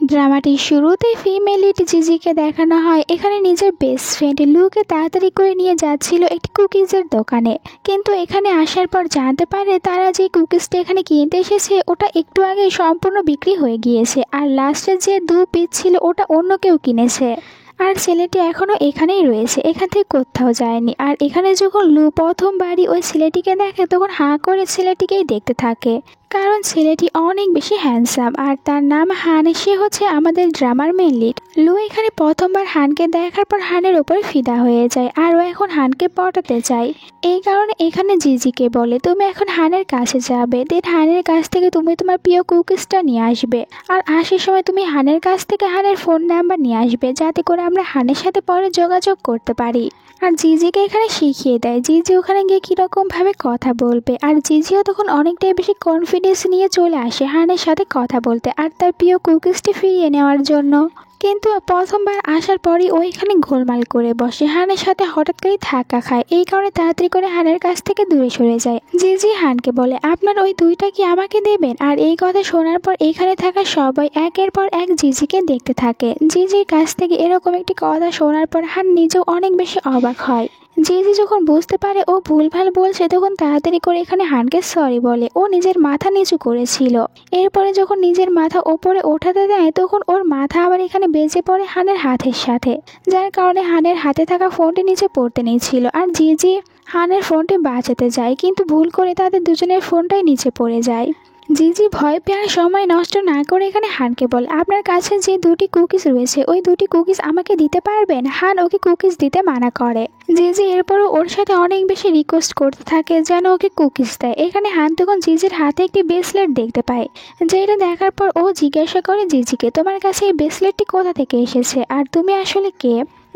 ড্রামাটির শুরুতেই female lead জিজিকে দেখানো হয় এখানে নিজের বেস্ট ফ্রেন্ড লুকে তাড়াতাড়ি করে নিয়ে যাচ্ছিল একটি কুকিজের দোকানে, কিন্তু এখানে আসার পর জানতে পারে তারা যে কুকিজটা এখানে কিনতে এসেছে ওটা একটু আগে সম্পূর্ণ বিক্রি হয়ে গিয়েছে, আর লাস্টে যে 2 পিস ছিল ওটা অন্য কেউ কিনেছে। আর ছেলেটি এখনো এখানেই রয়েছে, এখান থেকে কোথাও যায়নি। আর এখানে যখন লু প্রথমবারই ওই ছেলেটিকে দেখে তখন হাঁ করে ছেলেটিকেই দেখতে থাকে, কারণ ছেলেটি অনেক বেশি হ্যান্ডসাম আর তার নাম হান। সে হচ্ছে আমাদের ড্রামার মেন লিড। লু এখানে প্রথমবার হানকে দেখার পর হানের ওপর ফিদা হয়ে যায় আর ও এখন হানকে পটাতে চায়। এই কারণে এখানে জিজিকে বলে তুমি এখন হানের কাছে যাবে, দেন হানের কাছ থেকে তুমি তোমার প্রিয় কুকিজটা নিয়ে আসবে, আর আসার সময় তুমি হানের কাছ থেকে হানের ফোন নাম্বার নিয়ে আসবে যাতে করে আমরা হানের সাথে পরে যোগাযোগ করতে পারি। আর জিজিকে এখানে শিখিয়ে দেয় জিজি ওখানে গিয়ে কীরকম ভাবে কথা বলবে। আর জিজিও তখন অনেকটাই বেশি কনফিডেন্স নিয়ে চলে আসে হানের সাথে কথা বলতে আর তার প্রিয় কুকিজটি ফিরিয়ে নেওয়ার জন্য। কিন্তু প্রথমবার আসার পরই ও এখানে গোলমাল করে বসে, হানের সাথে হঠাৎ করেই ধাক্কা খায়। এই কারণে তাড়াতাড়ি করে হানের কাছ থেকে দূরে সরে যায়। জিজি হানকে বলে আপনার ওই 2টা কি আমাকে দেবেন। আর এই কথা শোনার পর এখানে থাকা সবাই একের পর এক জিজিকে দেখতে থাকে। জিজির কাছ থেকে এরকম একটি কথা শোনার পর হান নিজেও অনেক বেশি অবাক হয়। জিজি যখন বুঝতে পারে ও ভুলভাল বলছে তখন তাড়াতাড়ি করে এখানে হানকে সরি বলে। ও নিজের মাথা নিচু করেছিল, এরপরে যখন নিজের মাথা ওপরে ওঠাতে দেয় তখন ওর মাথা আবার এখানে বেজে পড়ে হানের হাতের সাথে, যার কারণে হানের হাতে থাকা ফোনটি নিচে পড়তে নিয়েছিল। আর জিজি হানের ফোনটি বাঁচাতে যায় কিন্তু ভুল করে তাদের দুজনের ফোনটাই নিচে পড়ে যায়। জিজি ভয় পেয়ে সময় নষ্ট না করে এখানে হানকে বলে আপনার কাছে যে 2টি কুকিজ রয়েছে ওই 2টি কুকিজ আমাকে দিতে পারবেন। হান ওকে কুকিজ দিতে মানা করে। জিজি এরপরও ওর সাথে অনেক বেশি রিকোয়েস্ট করতে থাকে যেন ওকে কুকিজ দেয়। এখানে হান তখন জিজির হাতে একটি ব্রেসলেট দেখতে পায়, যেটা দেখার পর ও জিজ্ঞাসা করে জিজিকে তোমার কাছে এই ব্রেসলেটটি কোথা থেকে এসেছে আর তুমি আসলে কে।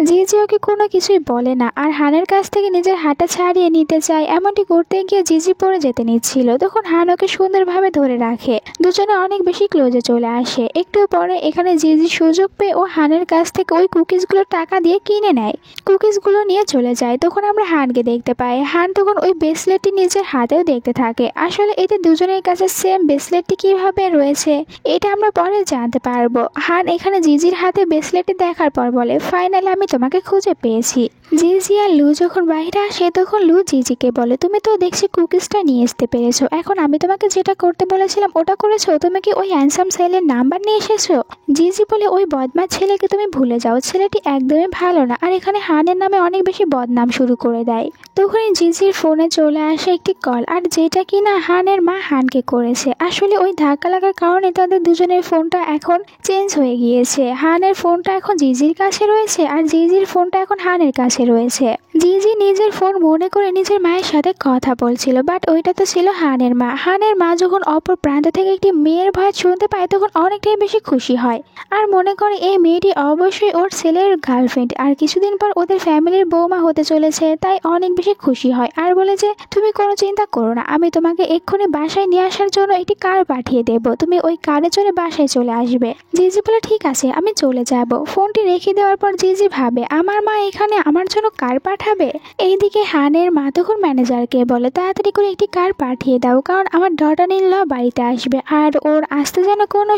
জিজি ওকে কোনো কিছুই বলে না আর হানের কাছ থেকে নিজের হাতটা ছাড়িয়ে নিতে চায়। এমনটি করতে গিয়ে জিজি পড়ে যেতে নিচ্ছিল, তখন হান ওকে সুন্দরভাবে ধরে রাখে। দুজনে অনেক বেশি ক্লোজে চলে আসে। একটু পরে এখানে জিজি সুযোগ পেয়ে ও হানের কাছ থেকে ওই কুকিজগুলো টাকা দিয়ে কিনে নেয়, কুকিজগুলো নিয়ে চলে যায়। তখন আমরা হানকে দেখতে পাই, হান তখন ওই ব্রেসলেটটি নিজের হাতেও দেখতে থাকে। আসলে এতে দুজনের কাছে সেম ব্রেসলেটটি কিভাবে রয়েছে এটা আমরা পরে জানতে পারবো। হান এখানে জিজির হাতে ব্রেসলেটটি দেখার পর বলে ফাইনালি আমি তোমাকে খুঁজে পেয়েছি। জিজি আর লু যখন বাইরে আসে তখন লু জিজিকে বলে তুমি তো দেখছি কুকিজটা নিয়ে আসতে পেরেছো, এখন আমি তোমাকে যেটা করতে বলেছিলাম ওটা করেছো। তুমি কি ওই হ্যান্ডসাম ছেলের নাম্বার নিয়ে এসেছো। জিজি বলে ওই বদমাশ ছেলেকে তুমি ভুলে যাও, ছেলেটি একদমই ভালো না আর এখানে হানের নামে অনেক বেশি বদনাম শুরু করে দেয়। তখনই জিজির ফোনে চলে আসে একটি কল, আর যেটা কিনা হানের মা হানকে করেছে। আসলে ওই ধাক্কা লাগার কারণে তাদের দুজনের ফোনটা এখন চেঞ্জ হয়ে গিয়েছে। হানের ফোনটা এখন জিজির কাছে রয়েছে আর জিজির ফোনটা এখন হানের কাছে রয়েছে। জিজি নিজের ফোন মনে করে নিজের মায়ের সাথে কথা বলছিল, বাট ওইটা তো ছিল হানের মা। হানের মা যখন অপর প্রান্ত থেকে একটি মেয়ের ভয় শুনতে পায় তখন অনেকটাই বেশি খুশি হয় আর মনে করে এই মেয়েটি অবশ্যই ওর ছেলের গার্লফ্রেন্ড আর কিছুদিন পর ওদের ফ্যামিলির বৌমা হতে চলেছে, তাই অনেক বেশি খুশি হয় আর বলে যে তুমি কোনো চিন্তা করো না, আমি তোমাকে এক্ষুনি বাসায় নিয়ে আসার জন্য একটি কার পাঠিয়ে দেবো, তুমি ওই কারে চড়ে বাসায় চলে আসবে। জিজি বলে ঠিক আছে আমি চলে যাব। ফোনটি রেখে দেওয়ার পর জিজি ভাবে আমার মা এখানে আমার জন্য কার পাঠাবে। এইদিকে হানের মা তখন ম্যানেজারকে বলে তাড়াতাড়ি করে একটি কার পাঠিয়ে দাও, কারণ আমার ডটার ইন ল বাড়িতে আসবে আর ওর আসতে যেন কোনো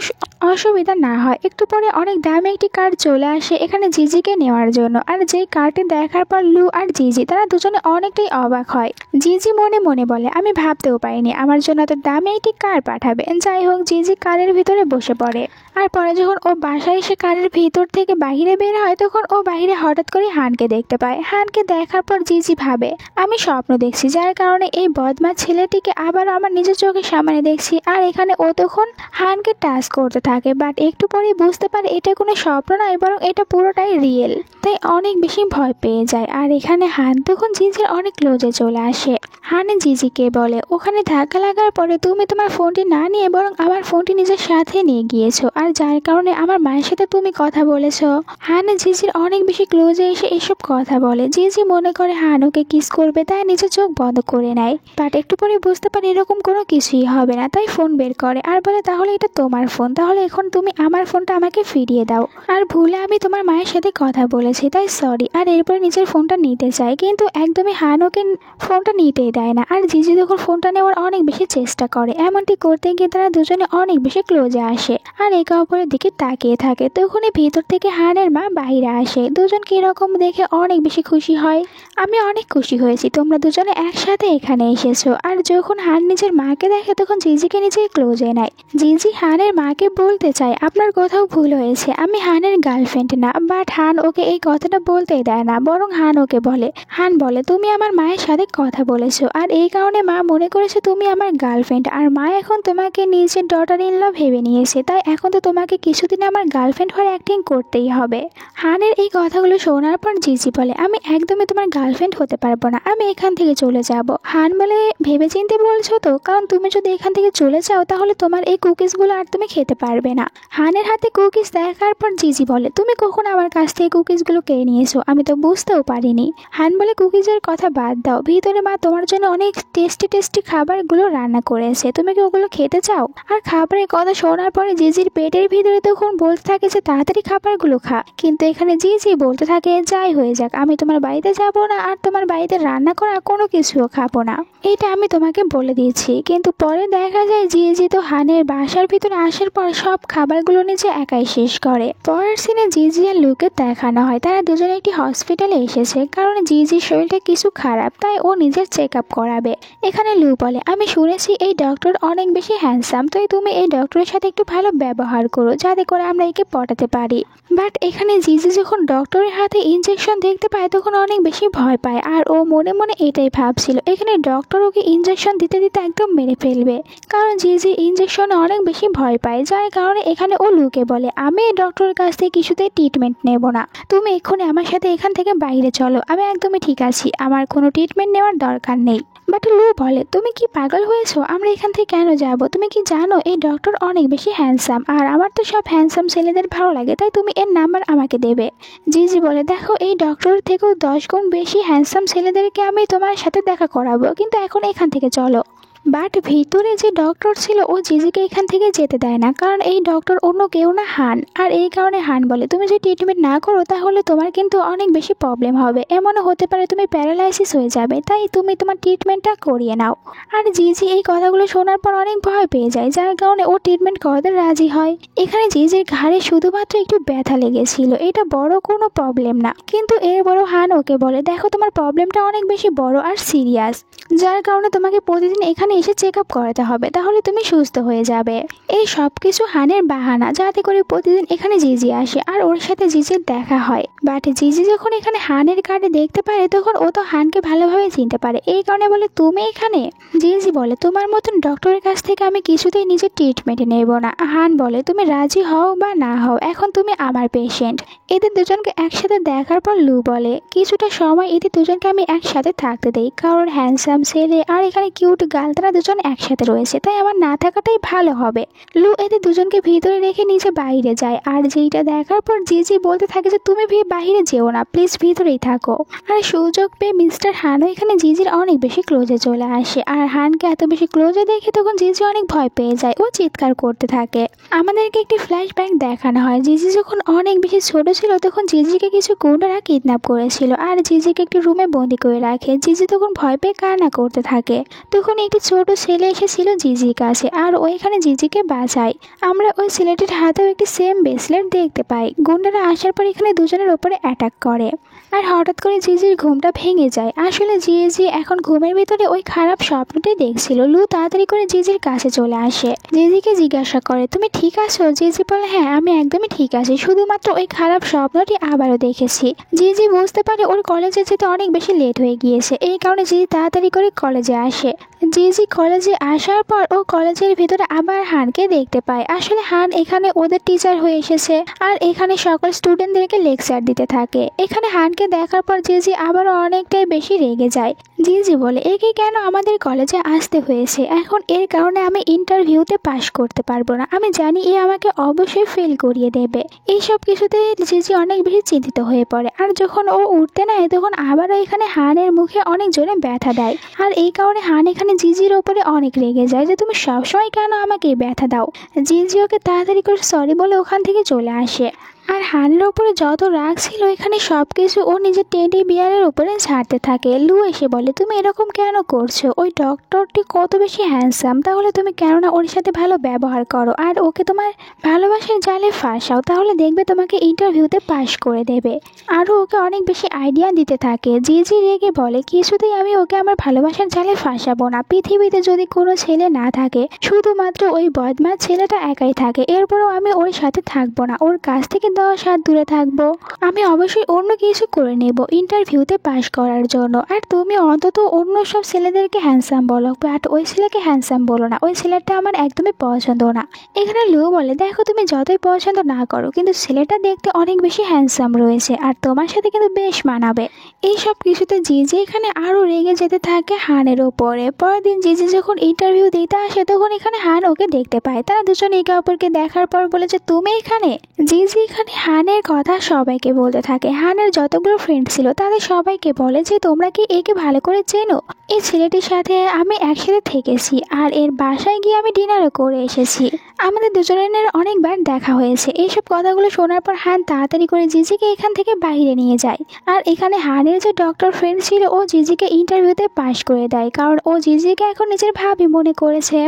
অসুবিধা না হয়। একটু পরে অনেক দামি একটি কার চলে আসে এখানে জিজিকে নেওয়ার জন্য, আর যেই কারটি দেখার পর লু আর জিজি তারা দুজনে অনেকটাই অবাক হয়। জিজি মনে মনে বলে আমি ভাবতেও পারিনি আমার জন্য এত দামি একটি কার পাঠাবে। যাই হোক জিজি কারের ভিতরে বসে পড়ে আর পরে যখন ও বাসায় এসে কারের ভিতর থেকে বাহিরে বের হয় তখন ও বাহিরে হঠাৎ করে হানকে দেখতে পায়। হানকে দেখার পর জিজি ভাবে আমি স্বপ্ন দেখছি, যার কারণে এই বদমাশ ছেলেটিকে আবারও আমার নিজের চোখের সামনে দেখছি। আর এখানে ও তখন হানকে টাচ করতে থাকে, বাট একটু পরেই বুঝতে পারে এটা কোনো স্বপ্ন নয় বরং এটা পুরোটাই রিয়েল, তাই অনেক বেশি ভয় পেয়ে যায়। আর এখানে হান তখন জিজির অনেক ক্লোজে চলে আসে। হানে জিজিকে বলে ওখানে ধাক্কা লাগার পরে তুমি তোমার ফোনটি না নিয়ে বরং আমার ফোনটি নিজের সাথে নিয়ে গিয়েছো, আর যার কারণে আমার মায়ের সাথে তুমি কথা বলেছো। হানে জিজির অনেক বেশি ক্লোজে এসে এসব কথা বলে। জিজি মনে করে হান ওকে কিস করবে, তাই নিজের চোখ বন্ধ করে নেয়। বাট একটু পরে বুঝতে পারে এরকম কোনো কিছুই হবে না, তাই ফোন বের করে আর বলে তাহলে এটা তোমার ফোন, তাহলে এখন তুমি আমার ফোনটা আমাকে ফিরিয়ে দাও। আর ভুলে আমি তোমার মায়ের সাথে কথা বলেছি, তাই সরি। আর এরপরে নিজের ফোনটা নিতে চায়, কিন্তু একদমই হান ওকে ফোনটা নিতেই দেয় না। আর জিজি তখন ফোনটা নেওয়ার অনেক বেশি চেষ্টা করে, এমনটি করতে গিয়ে তারা দুজনে অনেক বেশি ক্লোজে আসে আর একে অপরের দিকে তাকিয়ে থাকে। তখনই ভিতর থেকে হানের মা বাইরে আসে, দুজনকে এরকম দেখে অনেক বেশি খুশি হয়। আমি অনেক খুশি হয়েছি তোমরা দুজনে একসাথে এখানে এসেছো। আর যখন হান নিজের মাকে দেখে তখন জিজিকে নিজের ক্লোজে নেয়। জিজি হানের মাকে বলতে চায় আপনার কোথাও ভুল হয়েছে, আমি হানের গার্লফ্রেন্ড না। বাট হান ওকে এই কথাটা বলতেই দেয় না, বরং হান ওকে বলে, হান বলে তুমি আমার মায়ের সাথে কথা বলেছো আর এই কারণে মা মনে করেছে তুমি আমার গার্লফ্রেন্ড, আর মা এখন তোমাকে নিজের ডটার ইন ল ভেবে নিয়েছে, তাই এখন তো তোমাকে কিছুদিন আমার গার্লফ্রেন্ড হয়ে অ্যাক্টিং করতেই হবে। হানের এই কথাগুলো শোনার পর জিজি বলে আমি একদমই তোমার গার্লফ্রেন্ড হতে পারবো না, আমি এখান থেকে চলে যাব। হান বলে ভেবে চিন্তে বলছো তো, কারণ তুমি যদি এখান থেকে চলে যাও তাহলে তোমার এই কুকিজগুলো আর তুমি খেতে পারবে না। হানের হাতে কুকিজ দেখার পর জিজি বলে তুমি কখন আমার কাছ থেকে কুকিজগুলো কেড়ে নিয়েছো, আমি তো বুঝতেও পারিনি। হান বলে কুকিজের কথা বাদ দাও, ভিতরে মা তোমার জন্য অনেক টেস্টি টেস্টি খাবারগুলো রান্না করেছে, তুমি কি ওগুলো খেতে চাও? আর খাবারের কথা শোনার পরে জিজির পেটের ভিতরে তখন বলতে থাকে যে তাড়াতাড়ি খাবারগুলো খা, কিন্তু এখানে জিজি বলতে থাকে যাই হয়ে যাক আমি তোমার বাড়িতে যাব না আর তোমার বাড়িতে রান্না করা কোনো কিছুও খাবো না, এটা আমি তোমাকে বলে দিয়েছি। কিন্তু পরে দেখা যায় জিজি তো হানের বাসার ভিতরে আসার পর সব খাবারগুলো নিজে একাই শেষ করে। পরের সিনে জিজি আর লুকে দেখানো হয় তারা দুজনে একটি হসপিটালে এসেছে, কারণ জিজির শরীরটা কিছু খারাপ, তাই ও নিজের চেক আপ করাবে। এখানে লু বলে আমি শুনেছি এই ডক্টর অনেক বেশি হ্যান্ডসাম, তাই তুমি এই ডক্টরের সাথে একটু ভালো ব্যবহার করো যাতে করে আমরা একে পটাতে পারি। বাট এখানে জিজি যখন ডক্টরের হাতে ইনজেকশন দেখতে পায় তখন অনেক বেশি ভয় পায়, আর ও মনে মনে এটাই ভাবছিল এখানে ডক্টর ওকে ইনজেকশন দিতে দিতে একদম মেরে ফেলবে, কারণ জিজি ইনজেকশনে অনেক বেশি ভয় পায়। যার কারণে এখানে ও লুকে বলে আমি এই ডক্টরের কাছ থেকে কিছুতেই ট্রিটমেন্ট নেব না, তুমি এক্ষুনি আমার সাথে এখান থেকে বাইরে চলো, আমি একদমই ঠিক আছি, আমার কোনো ট্রিটমেন্ট নেওয়ার দরকার নেই। বাট লু বলে তুমি কি পাগল হয়েছো, আমরা এখান থেকে কেন যাব? তুমি কি জানো এই ডক্টর অনেক বেশি হ্যান্ডসাম, আর আমার তো সব হ্যান্ডসাম ছেলেদের ভালো লাগে, তাই তুমি এর নাম্বার আমাকে দেবে। জিজি বলে দেখো এই ডক্টরের থেকেও 10 গুণ বেশি হ্যান্ডসাম ছেলেদেরকে আমি তোমার সাথে দেখা করাবো, কিন্তু এখন এখান থেকে চলো। বাট ভিতরে যে ডক্টর ছিল ও জিজিকে এখান থেকে যেতে দেয় না, কারণ এই ডক্টর অন্য কেউ না হান। আর এই কারণে হান বলে তুমি যদি ট্রিটমেন্ট না করো তাহলে তোমার কিন্তু অনেক বেশি প্রবলেম হবে, এমনও হতে পারে তুমি প্যারালাইসিস হয়ে যাবে, তাই তুমি তোমার ট্রিটমেন্টটা করিয়ে নাও। আর জিজি এই কথাগুলো শোনার পর অনেক ভয় পেয়ে যায়, যার কারণে ও ট্রিটমেন্ট করাতে রাজি হয়। এখানে জিজির ঘাড়ে শুধুমাত্র একটু ব্যথা লেগেছিল, এটা বড় কোনো প্রবলেম না, কিন্তু এর বড় হান ওকে বলে দেখো তোমার প্রবলেমটা অনেক বেশি বড় আর সিরিয়াস, যার কারণে তোমাকে প্রতিদিন এখানে এসে চেক আপ করাতে হবে, তাহলে তুমি সুস্থ হয়ে যাবে। এই সব কিছু হানের বাহানা, যাতে করে প্রতিদিন এখানে জিজি আসে আর ওর সাথে জিজির দেখা হয়। বাট জিজি যখন এখানে হানের কার্ডে দেখতে পারে তখন ও তো হানকে ভালোভাবে চিনতে পারে, এই কারণে বলে তুমি এখানে। জিজি বলে তোমার মতন ডক্টরের কাছ থেকে আমি কিছুতেই নিজের ট্রিটমেন্ট নেব না। হান বলে তুমি রাজি হও বা না হও, এখন তুমি আমার পেশেন্ট। এদের দুজনকে একসাথে দেখার পর লু বলে কিছুটা সময় এদের দুজনকে আমি একসাথে থাকতে দেই, কারণ হ্যান্ডসাম ছেলে আর এখানে কিউট গার্ল তারা দুজন একসাথে রয়েছে, তাই আমার না থাকাটাই ভালো হবে। লু এদের দুজনকে ভিতরে রেখে নিচে বাইরে যায়, আর যেইটা দেখার পর জিজি বলতে থাকে যে তুমি বাইরে যেও না, প্লিজ ভিতরেই থাকো। আর সুযোগ পেয়ে মিস্টার হানও এখানে জিজির অনেক বেশি ক্লোজে চলে আসে, আর হানকে এত বেশি ক্লোজে দেখে তখন জিজি অনেক ভয় পেয়ে যায়, ও চিৎকার করতে থাকে। আমাদেরকে একটি ফ্ল্যাশব্যাক দেখানো হয়, জিজি যখন অনেক বেশি ছোট ছিল তখন জিজিকে কিছু গুন্ডারা কিডন্যাপ করেছিল আর জিজিকে একটি রুমে বন্দি করে রাখে। জিজি তখন ভয় পেয়ে কান্না করতে থাকে, তখন একটি ছোট ছেলে এসেছিল জিজির কাছে আর ওইখানে জিজিকে বাঁচায়। আমরা ওই ছেলেটির হাতেও একটি সেম ব্রেসলেট দেখতে পাই। গুন্ডারা আসার পর এখানে দুজনের ওপরে অ্যাটাক করে, আর হঠাৎ করে জিজির ঘুমটা ভেঙে যায়। আসলে জিজি এখন ঘুমের ভিতরে ওই খারাপ স্বপ্নটাই দেখছিল। লু তাড়াতাড়ি করে জিজির কাছে চলে আসে, জিজিকে জিজ্ঞাসা করে তুমি ঠিক আছো? জিজি বলে হ্যাঁ আমি একদমই ঠিক আছি, শুধুমাত্র ওই খারাপ স্বপ্নটি আবারও দেখেছি। জিজি বুঝতে পারে ওর কলেজে যেতে অনেক বেশি লেট হয়ে গিয়েছে, এই কারণে জিজি তাড়াতাড়ি করে কলেজে আসে। জিজি কলেজে আসার পর ও কলেজের ভিতরে আবার হানকে দেখতে পায়। আসলে হান এখানে ওদের টিচার হয়ে এসেছে আর এখানে সকল স্টুডেন্টদেরকে লেকচার দিতে থাকে। এখানে হানকে দেখার পর জিজি আবারও অনেকটাই বেশি রেগে যায়। জিজি বলে, একে কেন আমাদের কলেজে আসতে হয়েছে? এখন এর কারণে আমি ইন্টারভিউতে পাশ করতে পারবো না। আমি জানি এ আমাকে অবশ্যই ফেল করিয়ে দেবে। এইসব কিছুতে জিজি অনেক বেশি চিন্তিত হয়ে পড়ে। আর যখন ও উঠতে নেয় তখন আবারও এখানে হানের মুখে অনেক জোরে ব্যথা দেয়। আর এই কারণে হান এখানে জিজির ওপরে অনেক রেগে যায় যে তুমি সবসময় কেন আমাকে ব্যথা দাও। জিজি ওকে তাড়াতাড়ি করে সরি বলে ওখান থেকে চলে আসে। আর হানের ওপরে যত রাগ ছিল এখানে সবকিছু ও নিজের টেডি বিয়ারের উপরে ঝাড়তে থাকে। লু এসে বলে, তুমি এরকম কেন করছো? ওই ডক্টরটি কত বেশি হ্যান্ডসাম, তাহলে তুমি কেননা ওর সাথে ভালো ব্যবহার করো আর ওকে তোমার ভালোবাসার জালে ফাঁসাও, তাহলে দেখবে তোমাকে ইন্টারভিউতে পাশ করে দেবে। আরও ওকে অনেক বেশি আইডিয়া দিতে থাকে। জিজি রেগে বলে, কিছুতেই আমি ওকে আমার ভালোবাসার জালে ফাঁসাবো না। পৃথিবীতে যদি কোনো ছেলে না থাকে, শুধুমাত্র ওই বদমাস ছেলেটা একাই থাকে, এরপরও আমি ওর সাথে থাকবো না। ওর কাছ থেকে 10 হাত দূরে থাকবো। আমি অবশ্যই অন্য কিছু করে নেব ইন্টারভিউতে পাশ করার জন্য। আর তুমি অন্তত অন্য সব ছেলেদেরকে হ্যান্ডসাম বলো, বাট ওই ছেলেকে হ্যান্ডসাম বলো না। ওই ছেলেটা আমার একদমই পছন্দ না। এখানে লু বলে, দেখো তুমি যতই পছন্দ না করো, কিন্তু ছেলেটা দেখতে অনেক বেশি হ্যান্ডসাম রয়েছে আর তোমার সাথে কিন্তু বেশ মানাবে। এইসব কিছুতে জিজি এখানে আরও রেগে যেতে থাকে হানের ওপরে। পরের দিন জিজি যখন ইন্টারভিউ দিতে আসে তখন এখানে হান ওকে দেখতে পায়। তারা দুজন একে অপরকে দেখার পর বলে যে, তুমি এখানে? জিজি এখানে হানের কথা সবাইকে বলতে থাকে। হানের যতগুলো ফ্রেন্ড ছিল তাদের সবাইকে বলে যে, তোমরা কি একে ভালো করে চেনো? এই ছেলেটির সাথে আমি একসাথে থেকেছি আর এর বাসায় গিয়ে আমি ডিনারও করে এসেছি। আমাদের দুজনের অনেকবার দেখা হয়েছে। এইসব কথাগুলো শোনার পর হান তাড়াতাড়ি করে জিজিকে এখান থেকে বাইরে নিয়ে যায়। আর এখানে হানের যে ডক্টর ফ্রেন্ড ছিল ও জিজিকে ইন্টারভিউতে পাশ করে দেয়, কারণ ও জিজিকে এখন নিজের ভাবি মনে করেছে।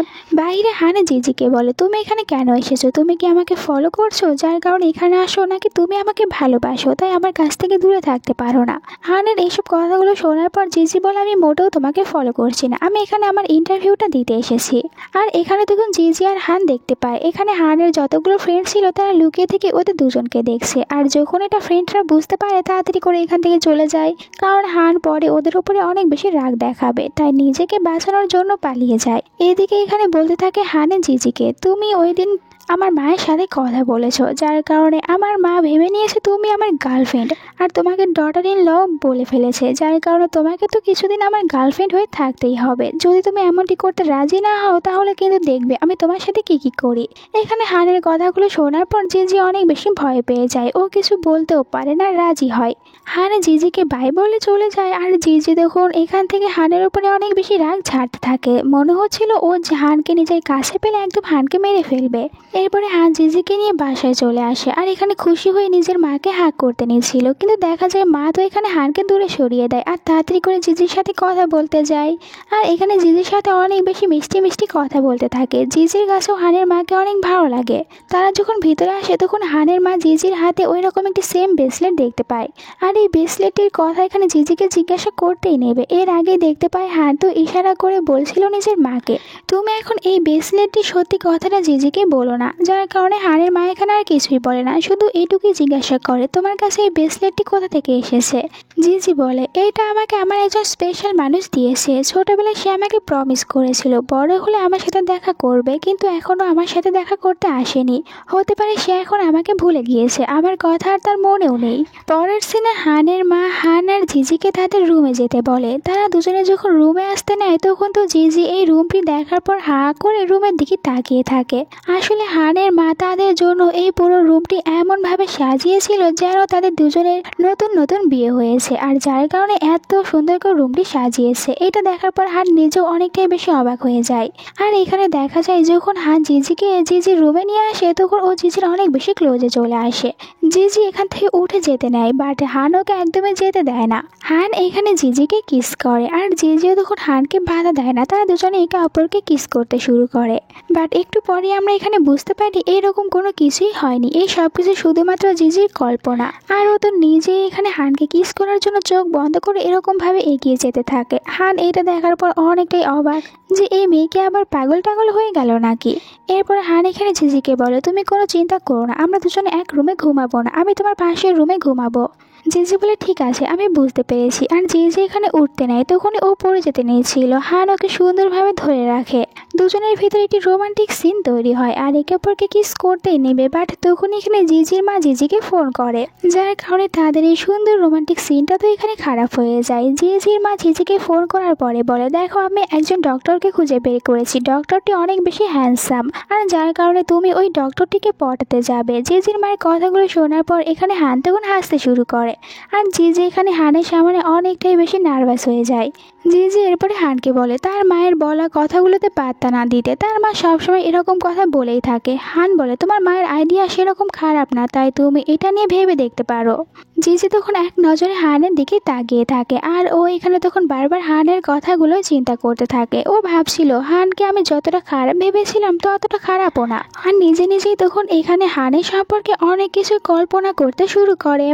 বাইরে হানে জিজিকে বলে, তুমি এখানে কেন এসেছো? তুমি কি আমাকে ফলো করছো যার কারণে এখানে আসো, নাকি তুমি আমাকে ভালোবাসো তাই আমার কাছ থেকে দূরে থাকতে পারো না? হানের এইসব কথাগুলো শোনার পর জিজি বলে, আমি মোটেও তোমাকে ফলো করছি না, আমি এখানে আমার ইন্টারভিউটা দিতে এসেছি। আর এখানে তখন জিজি আর হান দেখতে পায় এখানে হানের যতগুলো ফ্রেন্ড ছিল তারা লুকিয়ে থেকে ওদের দুজনকে দেখছে। আর যখন এটা ফ্রেন্ডরা বুঝতে পারে তাড়াতাড়ি করে এখান থেকে চলে যায়, কারণ হান পরে ওদের উপরে অনেক বেশি রাগ দেখাবে, তাই নিজেকে বাঁচানোর জন্য পালিয়ে যায়। এদিকে এখানে বলতে থাকে হানে জিজিকে, তুমি ওই দিন আমার মায়ের সাথে কথা বলেছো যার কারণে আমার মা ভেবে নিয়েছে তুমি আমার গার্লফ্রেন্ড, আর তোমাকে ডটার ইন ল বলে ফেলেছে, যার কারণে তোমাকে তো কিছুদিন আমার গার্লফ্রেন্ড হয়ে থাকতেই হবে। যদি তুমি এমনটি করতে রাজি না হও তাহলে কিন্তু দেখবে আমি তোমার সাথে কি কি করি। এখানে হানের কথাগুলো শোনার পর জিজি অনেক বেশি ভয় পেয়ে যায়। ও কিছু বলতেও পারে না, রাজি হয়। হান জিজিকে বাই বলে চলে যায়। আর জিজি দেখুন এখান থেকে হানের উপরে অনেক বেশি রাগ ঝাড়তে থাকে। মনে হচ্ছিল ও হানকে নিজের কাছে পেলে একদম হানকে মেরে ফেলবে। এরপরে হান জিজিকে নিয়ে বাসায় চলে আসে। আর এখানে খুশি হয়ে নিজের মাকে হাক করতে নিয়েছিল, কিন্তু দেখা যায় মা তো এখানে হানকে দূরে সরিয়ে দেয় আর তাড়াতাড়ি করে জিজির সাথে কথা বলতে যায়। আর এখানে জিজির সাথে অনেক বেশি মিষ্টি মিষ্টি কথা বলতে থাকে। জিজির কাছেও হানের মাকে অনেক ভালো লাগে। তারা যখন ভিতরে আসে তখন হানের মা জিজির হাতে ওই রকম একটি সেম ব্রেসলেট দেখতে পায়। আর এই ব্রেসলেটটির কথা এখানে জিজিকে জিজ্ঞাসা করতেই নেবে। এর আগে দেখতে পায় হান তো ইশারা করে বলছিল নিজের মাকে, তুমি এখন এই ব্রেসলেটটি সত্যি কথাটা জিজিকে বলো না। যার কারণে হানের মা এখানে আর কিছুই বলে না, শুধু এটুকুই জিজ্ঞাসা করে, তোমার কাছে এই ব্রেসলেটটি কোথা থেকে এসেছে? জিজি বলে, এইটা আমাকে আমার একজন স্পেশাল মানুষ দিয়েছে। ছোটবেলায় সে আমাকে প্রমিস করেছিল বড় হলে আমার সাথে দেখা করবে, কিন্তু এখনও আমার সাথে দেখা করতে আসেনি। হতে পারে সে এখন আমাকে ভুলে গিয়েছে, আমার কথা আর তার মনেও নেই। পরের সিনে হানের মা হান আর জিজিকে তাদের রুমে যেতে বলে। তারা দুজনে যখন রুমে আসতে নেয় তখন তো জিজি এই রুমটি দেখার পর হা করে রুমের দিকে তাকিয়ে থাকে। আসলে হানের মা তাদের জন্য এই পুরো রুমটি এমনভাবে সাজিয়েছিল যেন তাদের দুজনের নতুন নতুন বিয়ে হয়েছে, আর যার কারণে এত সুন্দর করে রুমটি সাজিয়েছে। এটা দেখার পর হান নিজেও অনেকটাই বেশি অবাক হয়ে যায়। আর এখানে দেখা যায় যখন হান জিজিকে জিজির রুমে নিয়ে আসে তখন ও জিজির অনেক বেশি ক্লোজে চলে আসে। জিজি এখান থেকে উঠে যেতে নেয়, বাট হান ওকে একদমই যেতে দেয় না। হান এখানে জিজিকে কিস করে আর জিজিও তখন হানকে বাধা দেয় না। তারা দুজনে একে অপরকে কিস করতে শুরু করে। বাট একটু পরে আমরা এখানে বুঝতে বুঝতে পারি এরকম কোনো কিছুই হয়নি, এই সব কিছু শুধুমাত্র জিজির কল্পনা। আর ও তো নিজেই এখানে হানকে কিস করার জন্য চোখ বন্ধ করে এরকম ভাবে এগিয়ে যেতে থাকে। হান এটা দেখার পর অনেকটাই অবাক যে এই মেয়েকে আবার পাগল টাগল হয়ে গেল নাকি। এরপরে হান এখানে জিজিকে বলে, তুমি কোনো চিন্তা করো না, আমরা দুজনে এক রুমে ঘুমাবো না, আমি তোমার পাশের রুমে ঘুমাবো। জিজি বলে ঠিক আছে, আমি বুঝতে পেরেছি। আর জিজি এখানে উঠতে নেয়, তখনই ও পড়ে যেতে নিয়েছিল। হান ওকে সুন্দরভাবে ধরে রাখে। দুজনের ভিতরে একটি রোমান্টিক সিন তৈরি হয় আর একে অপরকে কিস করতেই নেবে। বাট তখন এখানে জিজির মা জিজিকে ফোন করে, যার কারণে তাদের এই সুন্দর রোমান্টিক সিনটা তো এখানে খারাপ হয়ে যায়। জিজির মা জিজিকে ফোন করার পরে বলে, দেখো আমি একজন ডক্টরকে খুঁজে বের করেছি, ডক্টরটি অনেক বেশি হ্যান্ডসাম, আর যার কারণে তুমি ওই ডক্টরটিকে পটাতে যাবে। জিজির মায়ের কথাগুলো শোনার পর এখানে হান তখন হাসতে শুরু করে আর জিজি এখানে হানের সামনে অনেকটাই বেশি নার্ভাস হয়ে যায়। জিজি এরপরে হানকে বলে তার মায়ের বলা কথাগুলোতে পাত্তা না দিতে, তার মা সবসময় এরকম কথা বলেই থাকে। হান বলে তোমার মায়ের আইডিয়া সেরকম খারাপ না, তাই তুমি এটা নিয়ে ভেবে দেখতে পারো। জিজি তখন এক নজরে হানের দিকে তাকিয়ে থাকে আর ও এখানে তখন বারবার হানের কথাগুলো চিন্তা করতে থাকে। ও ভাবছিল হানকে আমি যতটা খারাপ ভেবেছিলাম ততটা খারাপও না। আর নিজে নিজেই তখন এখানে হানের সম্পর্কে অনেক কিছু কল্পনা করতে শুরু করে।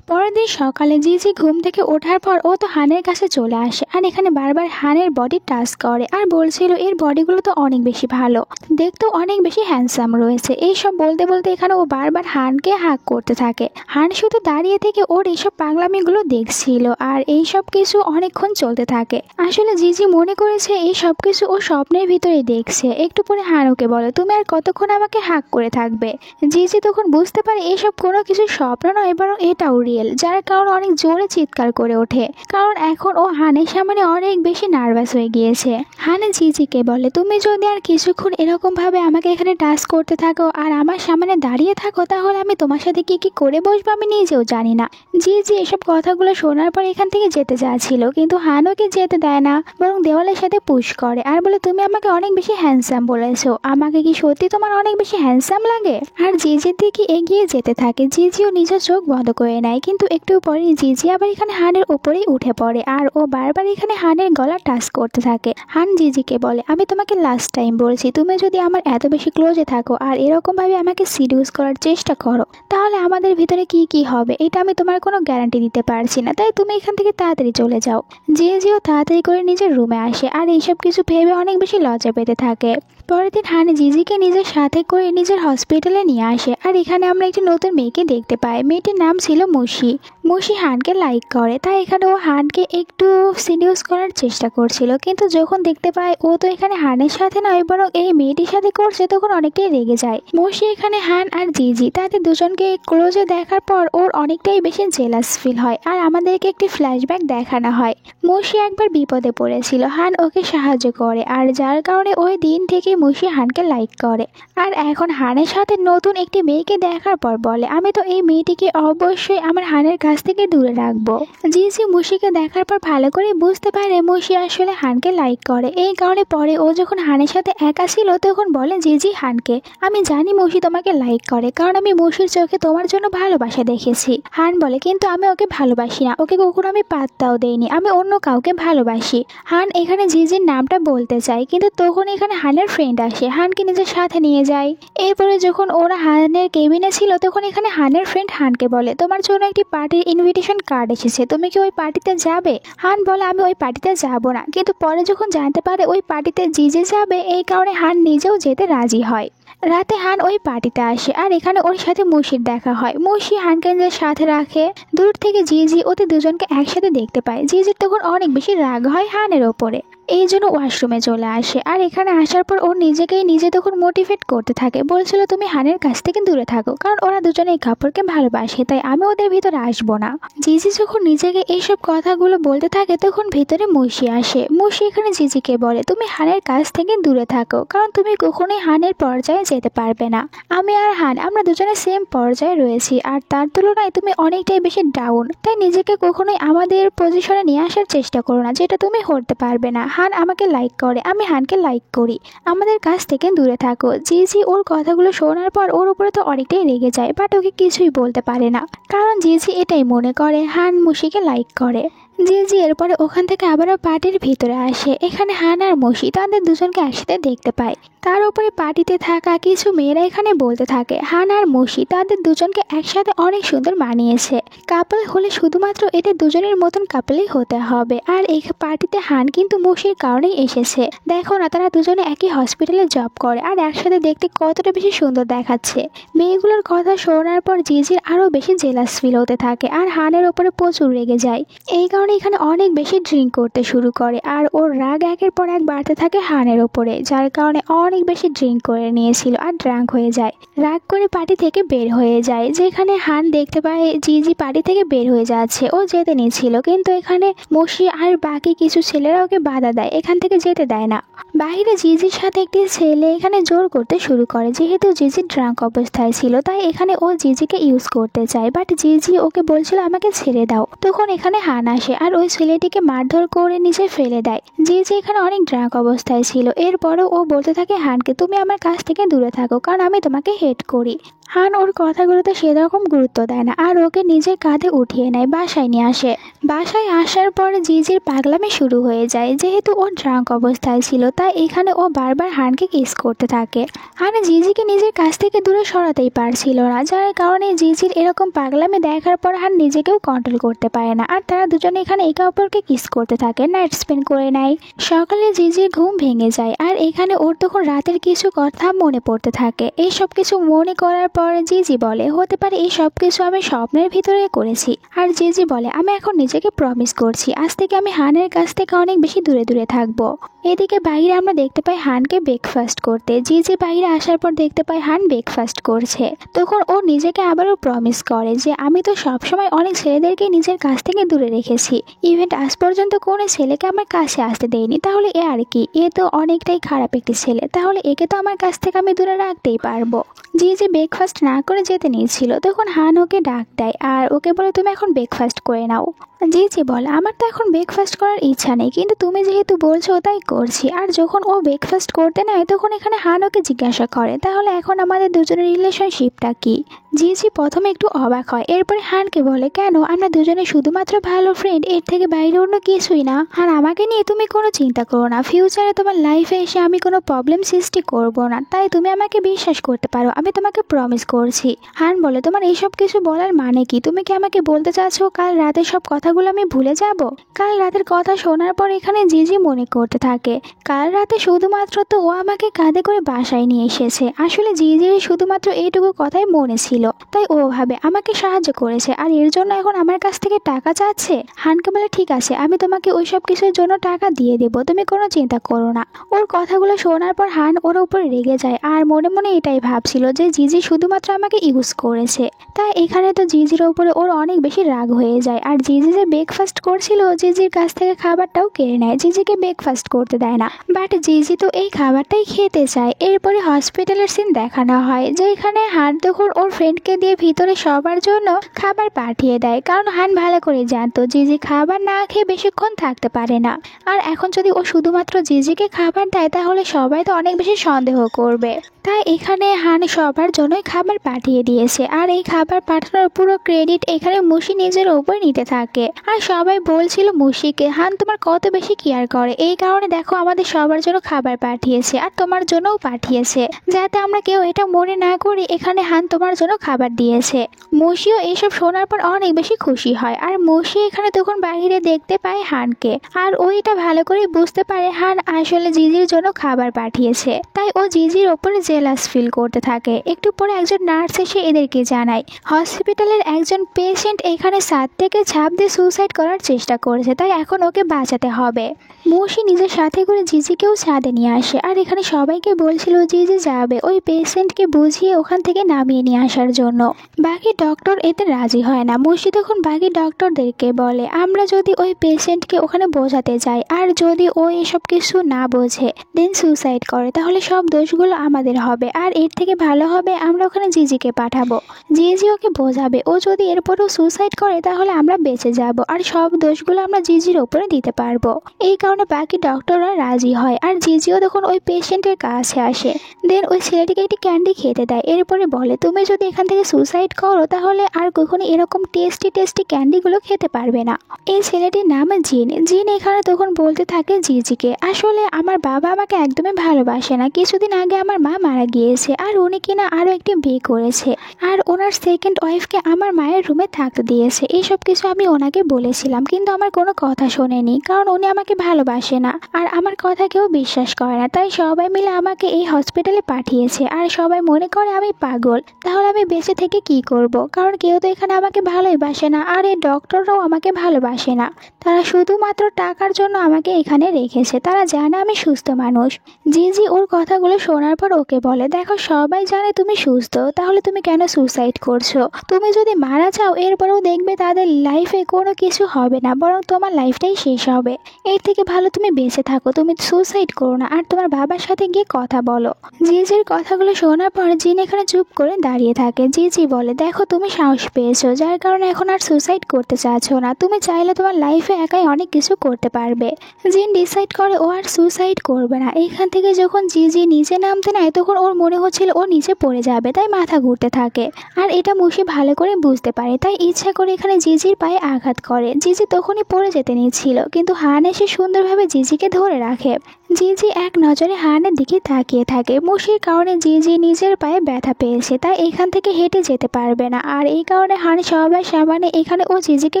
পরের দিন সকালে জিজি ঘুম থেকে ওঠার পর ও তো হানের কাছে চলে আসে আর এখানে বারবার হানের বডি টাচ করে আর বলছিল এর বডিগুলো তো অনেক বেশি ভালো, দেখতেও অনেক বেশি হ্যান্ডসাম রয়েছে। এইসব বলতে বলতে এখানে ও বারবার হানকে হাক করতে থাকে। হান শুধু দাঁড়িয়ে থেকে ওর এইসব পাগলামিগুলো দেখছিল আর এইসব কিছু অনেকক্ষণ চলতে থাকে। আসলে জিজি মনে করেছে এই সব কিছু ও স্বপ্নের ভিতরেই দেখছে। একটু পরে হান ওকে বলে তুমি আর কতক্ষণ আমাকে হাক করে থাকবে। জিজি তখন বুঝতে পারে এসব কোনো কিছু স্বপ্ন নয়, বরং এটাও রিয়েল, যার কারণে অনেক জোরে চিৎকার করে ওঠে, কারণ এখন ও হানের সামনে অনেক বেশি নার্ভাস হয়ে গিয়েছে। হানে জিজিকে বলে তুমি যদি আর কিছুক্ষণ এরকম ভাবে আমাকে এখানে টাচ করতে থাকো আর আমার সামনে দাঁড়িয়ে থাকো তাহলে আমি তোমার সাথে কি কি করে বসবো আমি নিজেও জানি না। জিজি এসব কথাগুলো শোনার পর এখান থেকে যেতে চাচ্ছিল, কিন্তু হান ওকে যেতে দেয় না, বরং দেওয়ালের সাথে পুশ করে আর বলে তুমি আমাকে অনেক বেশি হ্যান্ডসাম বলেছো, আমাকে কি সত্যি তোমার অনেক বেশি হ্যান্ডসাম লাগে? আর জিজির দিকে এগিয়ে যেতে থাকে। জিজিও নিজের চোখ বন্ধ করে নেয়, কিন্তু একটু পরে জিজি আবার এখানে হানের উপরেই উঠে পড়ে আর ও বারবার এখানে হানের গলা টাচ করতে থাকে। হান জিজিকে বলে আমি তোমাকে লাস্ট টাইম বলছি, তুমি যদি আমার এত বেশি ক্লোজে থাকো আর এরকম ভাবে আমাকে সিডিউস করার চেষ্টা করো তাহলে আমাদের ভিতরে কি কি হবে এটা আমি তোমার কোনো গ্যারান্টি দিতে পারছি না, তাই তুমি এখান থেকে তাড়াতাড়ি চলে যাও। জিজিও তাড়াতাড়ি করে নিজের রুমে আসে আর এইসব কিছু ভেবে অনেক বেশি লজ্জা পেতে থাকে। পরের দিন হান জিজিকে নিজের সাথে করে নিজের হসপিটালে নিয়ে আসে আর এখানে আমরা একটি নতুন মেয়েকে দেখতে পাই। মেয়েটির নাম ছিল মুশি। মুশি হানকে লাইক করে, তাই এখানে ও হানকে একটু সিডিউস করার চেষ্টা করছিল, কিন্তু যখন দেখতে পায় ও তো এখানে হানের সাথে নয় বরং এই মেয়েটির সাথে করছে তখন অনেকটাই রেগে যায়। মুশি এখানে হান আর জিজি তাদের দুজনকে ক্লোজে দেখার পর ওর অনেকটাই বেশি জেলাস ফিল হয় আর আমাদেরকে একটি ফ্ল্যাশব্যাক দেখানো হয়। মুশি একবার বিপদে পড়েছিল, হান ওকে সাহায্য করে আর যার কারণে ওই দিন থেকে মুশি হানকে লাইক করে। আর এখন হানের সাথে নতুন একটি মেয়েকে দেখার পর বলে আমি তো এই মেয়েটিকে অবশ্যই আমার হানের কাছ থেকে দূরে রাখবো। জিজি মুশিকে দেখার পর ভালো করে বুঝতে পারে মুশি আসলে হানকে লাইক করে, এই কারণে পরে ও যখন হানের সাথে একা ছিল তখন বলে জিজি হানকে আমি জানি মুশি তোমাকে লাইক করে, কারণ আমি মুশির চোখে তোমার জন্য ভালোবাসা দেখেছি। হান বলে কিন্তু আমি ওকে ভালোবাসি না, ওকে কখনো আমি পাত্তাও দেইনি, আমি অন্য কাউকে ভালোবাসি। হান এখানে জিজির নামটা বলতে চায়, কিন্তু তখন এখানে হানের ফ্রেন্ড আসে, হানকে নিজের সাথে নিয়ে যায়। এরপরে যখন ওরা হানের কেবিনে ছিল তখন এখানে হানের ফ্রেন্ড হানকে বলে তোমার জন্য একটি পার্টির ইনভিটেশন কার্ড এসেছে, তুমি কি ওই পার্টিতে যাবে? হান বলে আমি ওই পার্টিতে যাব না, কিন্তু পরে যখন জানতে পারে ওই পার্টিতে জিজি যাবে এই কারণে হান নিজেও যেতে রাজি হয়। রাতে হান ওই পার্টিতে আসে আর এখানে ওর সাথে মুশির দেখা হয়। মুশি হানকে নিজের সাথে রাখে। দূর থেকে জিজি ওদের দুজনকে একসাথে দেখতে পায়। জিজির তখন অনেক বেশি রাগ হয় হানের ওপরে, এই জন্য ওয়াশরুমে চলে আসে আর এখানে আসার পর ও নিজেকেই নিজে তখন মোটিভেট করতে থাকে, বলছিল তুমি হানের কাছ থেকে দূরে থাকো, কারণ ওরা দুজনে এই কাপড়কে ভালোবাসে তাই আমি ওদের ভিতরে আসবো না। জিজি যখন নিজেকে এইসব কথাগুলো বলতে থাকে তখন ভিতরে মুশি আসে। মুশি এখানে জিজিকে বলে তুমি হানের কাছ থেকে দূরে থাকো, কারণ তুমি কখনোই হানের পর্যায়ে যেতে পারবে না। আমি আর হান আমরা দুজনে সেম পর্যায়ে রয়েছি আর তার তুলনায় তুমি অনেকটাই বেশি ডাউন, তাই নিজেকে কখনোই আমাদের পজিশনে নিয়ে আসার চেষ্টা করো না, যেটা তুমি করতে পারবে না। হান আমাকে লাইক করে, আমি হানকে লাইক করি, আমাদের কাছ থেকে দূরে থাকো। জিজি ওর কথাগুলো শোনার পর ওর উপরে তো অনেকটাই রেগে যায়, বাট ওকে কিছুই বলতে পারে না, কারণ জিজি এটাই মনে করে হান মুশিকে লাইক করে। জি এরপরে ওখান থেকে আবারও পার্টির ভিতরে আসে। এখানে হান আর মসি তাদের দুজনকে একসাথে দেখতে পায়। তার উপরে পার্টিতে থাকা কিছু মেয়েরা এখানে বলতে থাকে হান আর মসি তাদের দুজনকে একসাথে অনেক সুন্দর মানিয়েছে। কাপল হলে শুধুমাত্র এদের দুজনের মতন কাপলই হতে হবে। আর এই পার্টিতে হান কিন্তু মসির কারণেই এসেছে। দেখো না, তারা দুজনে একই হসপিটালে জব করে আর একসাথে দেখতে কতটা বেশি সুন্দর দেখাচ্ছে। মেয়েগুলোর কথা শোনার পর জিজির আরও বেশি জেলাস ফিল হতে থাকে আর হানের ওপরে প্রচুর রেগে যায়। এই কারণে এখানে অনেক বেশি ড্রিঙ্ক করতে শুরু করে আর ওর রাগ একের পর এক বাড়তে থাকে হানের ওপরে, যার কারণে অনেক বেশি ড্রিঙ্ক করে নিয়েছিল আর ড্রাঙ্ক হয়ে যায়। রাগ করে পার্টি থেকে বের হয়ে যায়। যেখানে হান দেখতে পায় জিজি পার্টি থেকে বের হয়ে যাচ্ছে, ও যেতে নিয়েছিল কিন্তু এখানে মসি আর বাকি কিছু ছেলেরা ওকে বাধা দেয়, এখান থেকে যেতে দেয় না। বাইরে জিজির সাথে একটি ছেলে এখানে জোর করতে শুরু করে। যেহেতু জিজি ড্রাঙ্ক অবস্থায় ছিল তাই এখানে ও জিজিকে ইউজ করতে চায়, বাট জিজি ওকে বলছিল আমাকে ছেড়ে দাও। তখন এখানে হান আসে আর ওই ছেলেটিকে মারধর করে নিচে ফেলে দেয়। জিজি এখানে অনেক ড্রাঙ্ক অবস্থায় ছিল। এরপরেও ও বলতে থাকে হানকে তুমি আমার কাছ থেকে দূরে থাকো কারণ আমি তোমাকে হেট করি। হান ওর কথাগুলোতে সেরকম গুরুত্ব দেয় না আর ওকে নিজের কাঁধে উঠিয়ে নেয়, বাসায় নিয়ে আসে। বাসায় আসার পরে জিজির পাগলামি শুরু হয়ে যায়। যেহেতু ও ড্রাঙ্ক অবস্থায় ছিল তাই এখানে ও বারবার হানকে কিস করতে থাকে। হান জিজিকে নিজের কাছ থেকে দূরে সরাতেই পারছিল না, যার কারণে জিজির এরকম পাগলামি দেখার পর হান নিজেকেও কন্ট্রোল করতে পারে না আর তারা দুজনে এখানে একে অপরকে কিস করতে থাকে, নাইট স্পেন্ড করে নেয়। সকালে জিজির ঘুম ভেঙে যায় আর এখানে ওর তখন রাতের কিছু কথা মনে পড়তে থাকে। এইসব কিছু মনে করার পরে জিজি বলে হতে পারে এই সব কিছু আমি স্বপ্নের ভিতরে করেছি। আর জিজি বলে আমি এখন নিজেকে প্রমিস করছি আজ থেকে আমি হানের কাছ থেকে অনেক বেশি দূরে দূরে থাকবো। এদিকে বাইরে আমরা দেখতে পাই হানকে ব্রেকফাস্ট করতে। জিজি বাইরে আসার পর দেখতে পাই হান ব্রেকফাস্ট করছে। তখন ও নিজেকে আবারও প্রমিস করে যে আমি তো সবসময় অনেক ছেলেদেরকে নিজের কাছ থেকে দূরে রেখেছি, ইভেন্ট আজ পর্যন্ত কোনো ছেলেকে আমার কাছে আসতে দেয়নি, তাহলে এ আর কি, এ তো অনেকটাই খারাপ একটি ছেলে, তাহলে একে তো আমার কাছ থেকে আমি দূরে রাখতেই পারবো। জিজি ব্রেকফাস্ট না করে যেতে নিয়েছিল তখন হান ওকে ডাক দেয় আর ওকে বলে তুমি এখন ব্রেকফাস্ট করে নাও। জিজি বলে আমার তো এখন ব্রেকফাস্ট করার ইচ্ছা নেই, কিন্তু তুমি যেহেতু বলছো তাই করছি। আর যখন ও ব্রেকফাস্ট করতে নেয় তখন এখানে হান ওকে জিজ্ঞাসা করে তাহলে এখন আমাদের দুজনের রিলেশনশিপটা কি। জিজি প্রথমে একটু অবাক হয়, এরপরে হানকে বলে কেন আমরা দুজনে শুধুমাত্র ভালো ফ্রেন্ড, এর থেকে বাইরে অন্য কিছুই না। আর আমাকে নিয়ে তুমি কোনো চিন্তা করো না, ফিউচারে তোমার লাইফে এসে আমি কোনো প্রবলেম সৃষ্টি করব না, তাই তুমি আমাকে বিশ্বাস করতে পারো, আমি তোমাকে প্রমিস করছি। হান বলে তোমার এইসব কিছু বলার মানে কি, তুমি কি আমাকে বলতে চাচ্ছো কাল রাতে সব কথাগুলো আমি ভুলে যাব? কাল রাতের কথা শোনার পর এখানে জিজি মনে করতে থাকে কাল রাতে শুধুমাত্র তো ও আমাকে কাঁধে করে বাসায় নিয়ে এসেছে, আসলে জিজির শুধুমাত্র এইটুকু কথাই মনে ছিল, তাই ও ভাবে আমাকে সাহায্য করেছে আর এর জন্য এখন আমার কাছ থেকে টাকা চাচ্ছে। হানকে বলে ঠিক আছে আমি তোমাকে ওইসব কিছুর জন্য টাকা দিয়ে দেবো, তুমি কোনো চিন্তা করো না। ওর কথাগুলো শোনার পর হান ওর উপর রেগে যায় আর মনে মনে এটাই ভাবছিল যে জিজি শুধুমাত্র আমাকে ইউজ করেছে। তাই এখানে তো জিজির উপরে ওর অনেক বেশি রাগ হয়ে যায় আর জিজি যে ব্রেকফাস্ট করছিল জিজির কাছ থেকে খাবারটাও কেড়ে নেয়, জিজিকে ব্রেকফাস্ট করতে দেয় না। বাট জিজি তো এই খাবারটাই খেতে চায়। এরপরে হসপিটালের সিন দেখানো হয় যে এখানে হান তখন ওর ফ্রেন্ডকে দিয়ে ভিতরে সবার জন্য খাবার পাঠিয়ে দেয়, কারণ হান ভালো করে জানতো জিজি খাবার না খেয়ে বেশিক্ষণ থাকতে পারে না। আর এখন যদি ও শুধুমাত্র জিজিকে খাবার দেয় তাহলে সবাই তো অনেক বেশি সন্দেহ করবে, তাই এখানে হান সবার জন্যই খাবার পাঠিয়ে দিয়েছে। আর এই খাবার পাঠানোর পুরো ক্রেডিট এখানে মুশি নিজের উপর নিতে থাকে। আর সবাই বলছিল মুশিকে হান তোমার কত বেশি কেয়ার করে, এই কারণে দেখো আমাদের সবার জন্য খাবার পাঠিয়েছে আর তোমার জন্যও পাঠিয়েছে, যাতে আমরা কেউ এটা মনে না করি এখানে হান তোমার জন্য খাবার দিয়েছে। মুশিও এইসব শোনার পর অনেক বেশি খুশি হয় আর মুশি এখানে তখন বাইরে দেখতে পায় হানকে আর ও এটা ভালো করে বুঝতে পারে হান আসলে জিজির জন্য খাবার পাঠিয়েছে, তাই ও জিজির ওপরে জেলাস ফিল করতে থাকে। একটু পরে একজন নার্স এসে এদেরকে জানায় হসপিটালের একজন পেশেন্ট এখানে ছাদ থেকে ঝাঁপ দিয়ে সুসাইড করার চেষ্টা করেছে, তাই এখন ওকে বাঁচাতে হবে। মুশি নিজের সাথে করে জিজিকেও ছাদে নিয়ে আসে আর এখানে সবাইকে বলছিল জিজি যাবে ওই পেশেন্টকে বুঝিয়ে ওখান থেকে নামিয়ে নিয়ে আসার জন্য। বাকি ডক্টর এতে রাজি হয় না। মুশি তখন বাকি ডক্টরদেরকে বলে আমরা যদি ওই পেশেন্টকে ওখানে বোঝাতে যাই আর যদি ও এসব কিছু না বোঝে দেন সুসাইড করে তাহলে সব দোষগুলো আমাদের হবে, আর এর থেকে ভালো হবে আমরা ওখানে জিজিকে পাঠাবো, জিজি ওকে বোঝাবে, ও যদি এরপরেও সুসাইড করে তাহলে আমরা বেঁচে যাব। যাব আর সব দোষগুলো আমরা জিজির ওপরে দিতে পারবো। এই কারণে বাকি ডক্টররা রাজি হয় আর জিজিও তখন ওই পেশেন্টের কাছে আসে। দেন ওই ছেলেটিকে একটি ক্যান্ডি খেতে দেয়। এরপরে বলে তুমি যদি এখান থেকে সুসাইড করো তাহলে আর কখনো এরকম টেস্টি ক্যান্ডিগুলো খেতে পারবে না। এই ছেলেটির নাম জিন। জিন এখানে তখন বলতে থাকে জিজিকে, আসলে আমার বাবা আমাকে একদমই ভালোবাসে না। কিছুদিন আগে আমার মা মারা গিয়েছে আর উনি কিনা আরও একটি বিয়ে করেছে আর ওনার সেকেন্ড ওয়াইফকে আমার মায়ের রুমে থাকতে দিয়েছে। এইসব কিছু আমি ওনাকে বলেছিলাম কিন্তু আমার কোনো কথা শোনেনি, কারণ উনি আমাকে ভালোবাসে না আর আমার কথা কেউ বিশ্বাস করে না। তাই সবাই মিলে আমাকে এই হসপিটালে পাঠিয়েছে আর সবাই মনে করে আমি পাগল। তাহলে আমি বেঁচে থেকে কি করব? কারণ কেউ তো এখানে আমাকে ভালোই বাসে না আর এই ডক্টররাও আমাকে ভালোবাসে না। তারা শুধুমাত্র টাকার জন্য আমাকে এখানে রেখেছে। তারা জানে আমি সুস্থ মানুষ। জিজি ওর কথাগুলো শোনার পর ওকে বলে, দেখো সবাই জানে তুমি সুস্থ, তাহলে তুমি কেন সুসাইড করছো? তুমি যদি মারা যাও এরপরেও দেখবে তাদের লাইফে কোনো কিছু হবে না, বরং তোমার লাইফটাই শেষ হবে। এর থেকে ভালো তুমি বেঁচে থাকো, তুমি সুসাইড করো না আর তোমার বাবার সাথে গিয়ে কথা বলো। জিজির কথাগুলো শোনার পর জিন এখানে চুপ করে দাঁড়িয়ে থাকে। জিজি বলে, দেখো তুমি সাহস পেয়েছো, যার কারণে এখন আর সুসাইড করতে চাচ্ছ না। তুমি চাইলে তোমার লাইফে একাই অনেক কিছু করতে পারবে। জিন ডিসাইড করে ও আর সুসাইড করবে না। এখান থেকে যখন জিজি নিচে নামতে নেয় তখন ওর মনে হচ্ছিল ও নিচে পড়ে যাবে, তাই মাথা ঘুরতে থাকে। আর এটা মুশি ভালো করে বুঝতে পারে, তাই ইচ্ছা করে এখানে জিজির পায়ে আঘাত করে। জিজি তখনই পড়ে যেতে নিচ্ছিল কিন্তু হান এসে সুন্দরভাবে জিজিকে ধরে রাখে। জিজি এক নজরে হানের দিকে তাকিয়ে থাকে। মুশির কারণে জিজি নিজের পায়ে ব্যথা পেয়েছে, তাই এখান থেকে হেঁটে যেতে পারবে না। আর এই কারণে হান সবার সামনে এখানে ও জিজিকে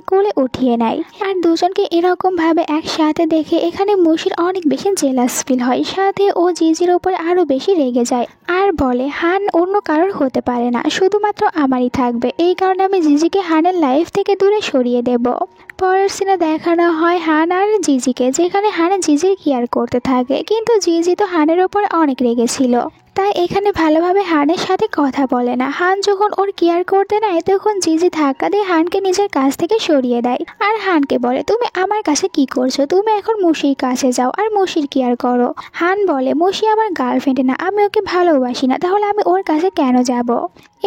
কোলে উঠিয়ে নেয়। আর দুজনকে এরকম ভাবে একসাথে দেখে এখানে মুশির অনেক বেশি জেলাস ফিল হয়। সাথে ও জিজির উপরে আরো বেশি রেগে যায় আর বলে, হান অন্য কারোর হতে পারে না, শুধুমাত্র আমারই থাকবে। এই কারণে আমি জিজিকে হানের লাইফ থেকে দূরে সরিয়ে দেব। পরের সিনে দেখানো হয় হান আর জিজিকে, যেখানে হান জিজির কেয়ার করতে থাকে, কিন্তু জিজি তো হানের ওপর অনেক রেগেছিল। তাই এখানে ভালোভাবে হানের সাথে কথা বলে না। হান যখন ওর কেয়ার করতে নেয় তখন জিজি ধাক্কা দিয়ে হানকে নিজের কাছ থেকে সরিয়ে দেয় আর হানকে বলে, তুমি আমার কাছে কি করছো? তুমি এখন মুশির কাছে যাও আর মুশির কেয়ার করো। হান বলে, মুশি আমার গার্লফ্রেন্ড না, আমি ওকে ভালোবাসি না, তাহলে আমি ওর কাছে কেন যাব?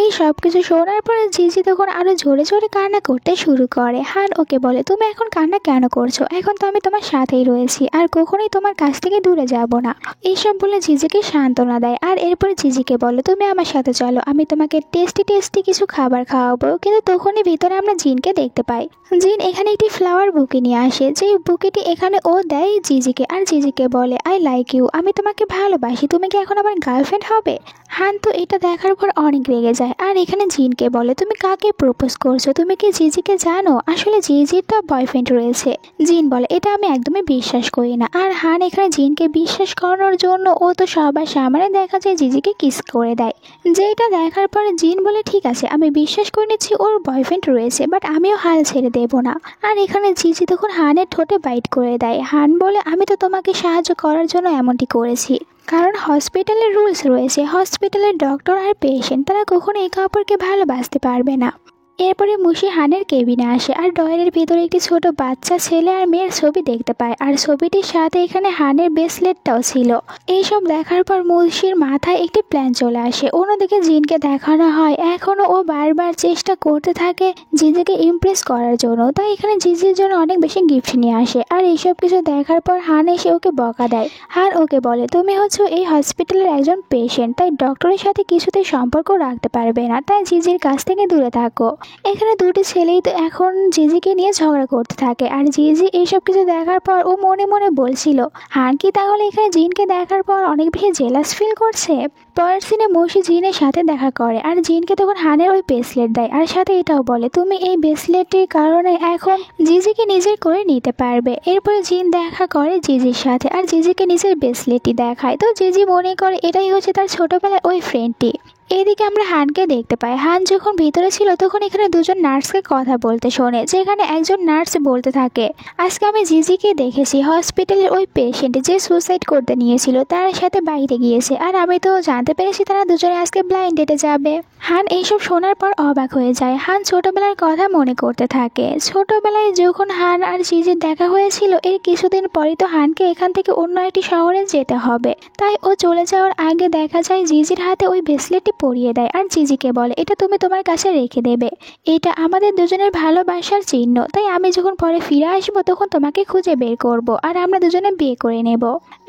এই সব কিছু শোনার পরে জিজি তখন আরো জোরে জোরে কান্না করতে শুরু করে। হান ওকে বলে, তুমি এখন কান্না কেন করছো? এখন তো আমি তোমার সাথেই রয়েছি আর কখনোই তোমার কাছ থেকে দূরে যাব না। এইসব বলে জিজিকে সান্ত্বনা দেয় আর এরপরে জিজিকে বলে, তুমি আমার সাথে চলো, আমি তোমাকে টেস্টি কিছু খাবার খাওয়াবো। কিন্তু তখনই ভিতরে আমরা জিনকে দেখতে পাই। জিন এখানে একটি ফ্লাওয়ার বুকে নিয়ে আসে, যেই বুকেটি এখানে ও দেয় জিজিকে আর জিজিকে বলে, আই লাইক ইউ, আমি তোমাকে ভালোবাসি, তুমি কি এখন আমার গার্লফ্রেন্ড হবে? হান তো এটা দেখার পর অনেক রেগে যায় আর এখানে জিনকে বলে, তুমি কাকে প্রপোজ করছো? তুমি কি জিজিকে জানো? আসলে জিজির তো বয়ফ্রেন্ড রয়েছে। জিন বলে, এটা আমি একদমই বিশ্বাস করি না। আর হান এখানে জিনকে বিশ্বাস করানোর জন্য ও তো সবার সামনে দেখা যায় জিজিকে কিস করে দেয়। যেটা দেখার পরে জিন বলে, ঠিক আছে আমি বিশ্বাস করে নিচ্ছি ওর বয়ফ্রেন্ড রয়েছে, বাট আমিও হাল ছেড়ে দেব না। আর এখানে জিজি তখন হানের ঠোঁটে বাইট করে দেয়। হান বলে, আমি তো তোমাকে সাহায্য করার জন্য এমনটি করেছি, কারণ হসপিটালের রুলস রয়েছে, হসপিটালের ডক্টর আর পেশেন্ট তারা কখনো একে অপরকে ভালোবাসতে পারবে না। এরপরে মুশি হানের কেবিনে আসে আর ডয়ারের ভিতরে একটি ছোট বাচ্চা ছেলে আর মেয়ের ছবি দেখতে পায় আর ছবিটির সাথে এখানে হানের ব্রেসলেটটাও ছিল। এইসব দেখার পর মুশির মাথায় একটি প্ল্যান চলে আসে। অন্যদিকে জিনকে দেখানো হয় এখনো ও বারবার চেষ্টা করতে থাকে জিজিকে ইমপ্রেস করার জন্য, তাই এখানে জিজির জন্য অনেক বেশি গিফট নিয়ে আসে। আর এইসব কিছু দেখার পর হান এসে ওকে বকা দেয়। হান ওকে বলে, তুমি হচ্ছে এই হসপিটালের একজন পেশেন্ট, তাই ডক্টরের সাথে কিছুতেই সম্পর্ক রাখতে পারবে না, তাই জিজির কাছ থেকে দূরে থাকো। এখানে দুটি ছেলেই তো এখন জিজিকে নিয়ে ঝগড়া করতে থাকে আর জিজি এইসব কিছু দেখার পর ও মনে মনে বলছিল, হান কি তাহলে এখানে জিনকে দেখার পর অনেক বেশি জেলাস ফিল করছে? পরের সিনে মুশি জিনের সাথে দেখা করে আর জিনকে তখন হানের ওই ব্রেসলেট দেয় আর সাথে এটাও বলে, তুমি এই ব্রেসলেটের কারণে এখন জিজিকে নিজের করে নিতে পারবে। এরপরে জিন দেখা করে জিজির সাথে আর জিজিকে নিজের ব্রেসলেটটি দেখায়। তো জিজি মনে করে এটাই হচ্ছে তার ছোটবেলার ওই ফ্রেন্ডটি। এদিকে আমরা হানকে দেখতে পাই। হান যখন ভিতরে ছিল তখন এখানে দুজন নার্সকে কথা বলতে শোনে, যেখানে একজন নার্স বলতে থাকে, আজকে আমি জিজিকে দেখেছি হসপিটালের ওই পেশেন্ট যে সুসাইড করতে নিয়েছিল তার সাথে বাইরে গিয়েছে, আর আমি তো জানতে জানতে পেরেছি তারা দুজনে আজকে ব্লাইন্ড ডেটে যাবে। হান এইসব শোনার পর অবাক হয়ে যায়। হান ছোটবেলার কথা মনে করতে থাকে। ছোটবেলায় যখন হান আর জিজির দেখা হয়েছিল এর কিছুদিন পরই তো হানকে এখান থেকে অন্য একটি শহরে যেতে হবে। তাই ও চলে যাওয়ার আগে দেখা যায় জিজির হাতে ওই ব্রেসলেটটি পরিয়ে দেয় আর জিজিকে বলে, এটা তুমি তোমার কাছে রেখে দেবে, এটা আমাদের দুজনের ভালোবাসার চিহ্ন। তাই আমি যখন পরে ফিরে আসবো তখন তোমাকে খুঁজে বের করব আর আমরা দুজনে বিয়ে করে নেব।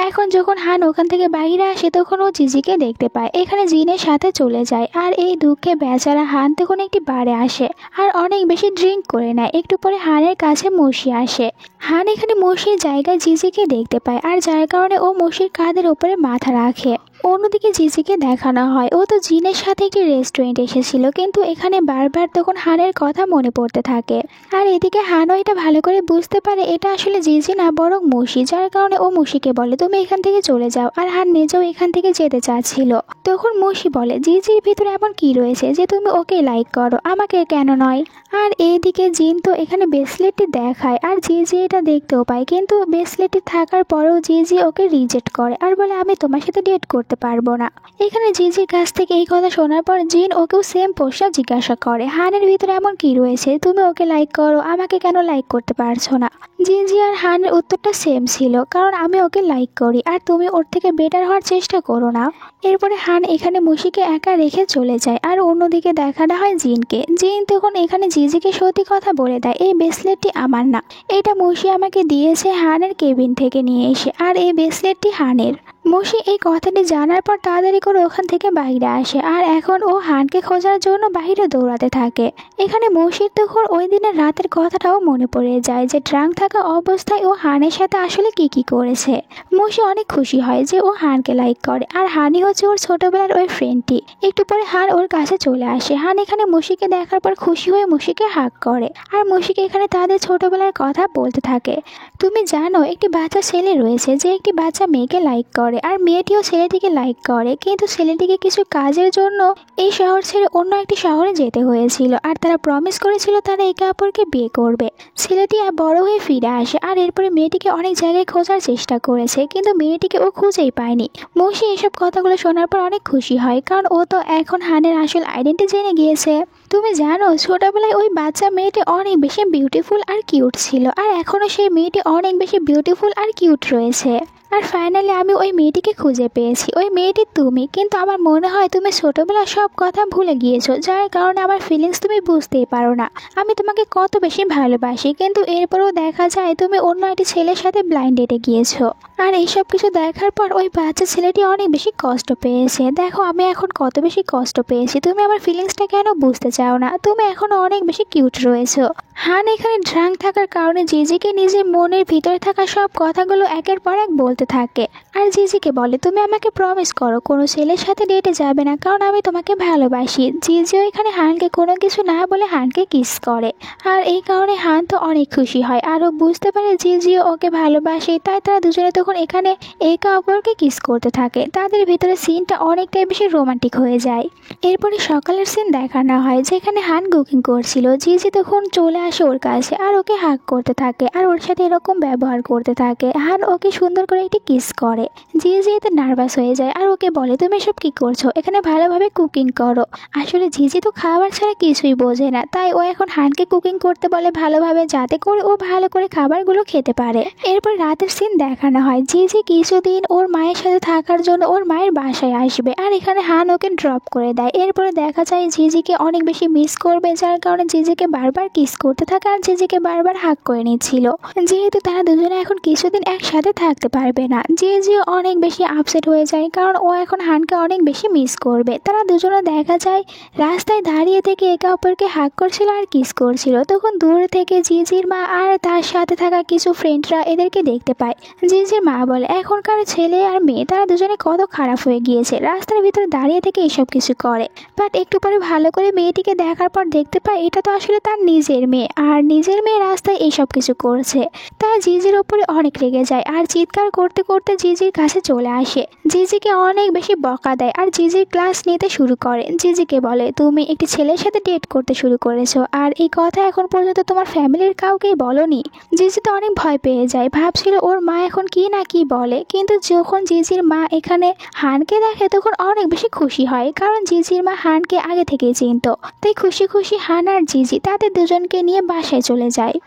এখন যখন হান ওখান থেকে বাইরে আসে তখন ও জিজিকে দেখতে পায় এখানে জিনের সাথে চলে যায়। আর এই দুঃখে বেচারা হান তখন একটি বারে আসে আর অনেক বেশি ড্রিঙ্ক করে নেয়। একটু পরে হানের কাছে মসি আসে। হান এখানে মসির জায়গায় জিজিকে দেখতে পায় আর যার কারণে ও মসির কাঁধের উপরে মাথা রাখে। অন্যদিকে জিজিকে দেখানো হয় ও তো জিনের সাথে একটি রেস্টুরেন্ট এসেছিল, কিন্তু এখানে বারবার তখন হানের কথা মনে পড়তে থাকে। আর এদিকে হানও এটা ভালো করে বুঝতে পারে এটা আসলে জিজি না বরং মসি, যার কারণে ও মসিকে বলে তুমি এখান থেকে চলে যাও। আর হান নিজেও এখান থেকে যেতে চাচ্ছিল। তখন মসি বলে জিজির ভিতরে এমন কি রয়েছে যে তুমি ওকে লাইক করো, আমাকে কেন নয়? আর এইদিকে জিন তো এখানে ব্রেসলেটটি দেখায় আর জিজি এটা দেখতেও পায়, কিন্তু ব্রেসলেটটি থাকার পরেও জিজি ওকে রিজেক্ট করে আর বলে আমি তোমার সাথে ডেট করতে পারবো না। এখানে জিজির কাছ থেকে এই কথা শোনার পর জিন ওকেও সেম প্রশ্ন জিজ্ঞাসা করে, হানের ভিতরে এমন কি রয়েছে তুমি ওকে লাইক করো, আমাকে কেন লাইক করতে পারছো না? জিজি আর হানের উত্তরটা সেম ছিল, কারণ আমি ওকে লাইক করি আর তুমি ওর থেকে বেটার হওয়ার চেষ্টা করো না। এরপরে হান এখানে মসিকে একা রেখে চলে যায় আর অন্যদিকে দেখানো হয় জিনকে। জিন তখন এখানে জিজিকে সত্যি কথা বলে দেয় এই ব্রেসলেটটি আমার না, এটা মসি আমাকে দিয়েছে হানের কেবিন থেকে নিয়ে এসে, আর এই ব্রেসলেটটি হানের। মসি এই কথাটি জানার পর তাড়াতাড়ি করে ওখান থেকে বাইরে আসে আর এখন ও হানকে খোঁজার জন্য বাইরে দৌড়াতে থাকে। এখানে মসির তখন ওই দিনের রাতের কথাটাও মনে পড়ে যায় যে ড্রাঙ্ক থাকা অবস্থায় ও হানের সাথে আসলে কি করেছে। মসি অনেক খুশি হয় যে ও হানকে লাইক করে আর হানি হচ্ছে ওর ছোটবেলার ওই ফ্রেন্ডটি। একটু পরে হান ওর কাছে চলে আসে। হান এখানে মসিকে দেখার পর খুশি হয়ে মসিকে হাগ করে আর মসিকে এখানে তাদের ছোটবেলার কথা বলতে থাকে। তুমি জানো একটি বাচ্চা ছেলে রয়েছে যে একটি বাচ্চা মেয়েকে লাইক করে আর মেয়েটিও ছেলেটিকে লাইক করে, কিন্তু ছেলেটিকে কিছু কাজের জন্য এই শহর ছেড়ে অন্য একটি শহরে যেতে হয়েছিল আর তারা প্রমিস করেছিল তারা একে অপরকে বিয়ে করবে। ছেলেটি বড় হয়ে ফিরে আসে আর এরপরে মেয়েটিকে অনেক জায়গায় খোঁজার চেষ্টা করেছে, কিন্তু মেয়েটিকে ও খুঁজেই পায়নি। মসি এসব কথাগুলো শোনার পর অনেক খুশি হয়, কারণ ও তো এখন হানের আসল আইডেন্টি জেনে গিয়েছে। তুমি জানো ছোটবেলায় ওই বাচ্চা মেয়েটি অনেক বেশি বিউটিফুল আর কিউট ছিল আর এখনও সেই মেয়েটি অনেক বেশি বিউটিফুল আর কিউট রয়েছে। আর ফাইনালি আমি ওই মেয়েটিকে খুঁজে পেয়েছি, ওই মেয়েটি তুমি। কিন্তু আমার মনে হয় তুমি ছোটবেলার সব কথা ভুলে গিয়েছো, যার কারণে আমার ফিলিংস তুমি বুঝতেই পারো না আমি তোমাকে কত বেশি ভালোবাসি। কিন্তু এরপরেও দেখা যায় তুমি অন্য একটি ছেলের সাথে ব্লাইন্ড ডেটে গিয়েছো। আর এইসব কিছু দেখার পর ওই বাচ্চা ছেলেটি অনেক বেশি কষ্ট পেয়েছে। দেখো আমি এখন কত বেশি কষ্ট পেয়েছি, তুমি আমার ফিলিংসটা কেন বুঝতে চাও না? তুমি এখনো অনেক বেশি কিউট রয়েছো। হান এখানে ড্রাঙ্ক থাকার কারণে জিজিকে নিজের মনের ভিতরে থাকা সব কথাগুলো একের পর এক বলতে থাকে আর জিজিকে বলে তুমি আমাকে প্রমিস করো কোনো ছেলের সাথে ডেটে যাবে না, কারণ আমি তোমাকে ভালোবাসি। জিজিও এখানে হানকে কোনো কিছু না বলে হানকে কিস করে আর এই কারণে হান তো অনেক খুশি হয় আর ও বুঝতে পারে জিজিও ওকে ভালোবাসে। তাই তারা দুজনে তখন এখানে একে অপরকে কিস করতে থাকে। তাদের ভিতরে সিনটা অনেকটাই বেশি রোমান্টিক হয়ে যায়। এরপরে সকালের সিন দেখানো হয় যেখানে হান কুকিং করছিল। জিজি তখন চলে আসে ওর কাছে আর ওকে হাগ করতে থাকে আর ওর সাথে এরকম ব্যবহার করতে থাকে। হান ওকে সুন্দর করে একটি কিস করে। জিজি এতে নার্ভাস হয়ে যায় আর ওকে বলে তুমি এসব কি করছো, এখানে ভালোভাবে কুকিং করো। আসলে জিজি তো খাবার ছাড়া কিছুই বোঝে না, তাই ও এখন হানকে কুকিং করতে বলে ভালোভাবে, যাতে করে ও ভালো করে খাবারগুলো খেতে পারে। এরপর রাতের সিন দেখানো হয় জিজি কিছুদিন ওর মায়ের সাথে থাকার জন্য ওর মায়ের বাসায় আসবে আর এখানে হান ওকে ড্রপ করে দেয়। এরপরে দেখা যায় জিজিকে অনেক বেশি মিস করবে, যার কারণে জিজিকে বারবার কিস করতে থাকে আর জিজিকে বারবার হাগ করে নিচ্ছিল। যেহেতু তারা দুজনে এখন কিছুদিন একসাথে থাকতে পারবে না, জিজিও অনেক বেশি আপসেট হয়ে যায়, কারণ ও এখন হানকে অনেক বেশি মিস করবে। তারা দুজনে দেখা যায় রাস্তায় দাঁড়িয়ে থেকে একে অপরকে হাগ করছিল আর কিস করছিল। তখন দূর থেকে জিজির মা আর তার সাথে থাকা কিছু ফ্রেন্ডরা এদেরকে দেখতে পায়। জিজির মা বলে এখনকার ছেলে আর মেয়ে তারা দুজনে কত খারাপ হয়ে গিয়েছে, রাস্তার ভিতরে দাঁড়িয়ে থেকে এইসব কিছু করে। বাট একটু পরে ভালো করে মেয়েটিকে দেখার পর দেখতে পায় এটা তো আসলে তার নিজের মেয়ে, আর নিজের মেয়ে রাস্তায় এইসব কিছু করছে। তারা জিজির ওপরে অনেক রেগে যায় আর চিৎকার করতে করতে জিজি জিজির কাছে চলে আসে, জিজিকে অনেক বেশি বকা দেয় আর জিজির ক্লাস নিতে শুরু করে। জিজিকে বলে, তুমি একটি ছেলের সাথে ডেট করতে শুরু করেছো আর এই কথা এখন পর্যন্ত তোমার ফ্যামিলির কাউকেই বলোনি। জিজি তো অনেক ভয় পেয়ে যায়, ভাবছিল ওর মা এখন কি না কি বলে, কিন্তু যখন জিজির মা এখানে হানকে দেখে তখন অনেক বেশি খুশি হয়, কারণ জিজির মা হানকে আগে থেকেই চিনতো। তাই খুশি খুশি হান আর জিজি তাদের দুজনকে নিয়ে বাসায় চলে যায়।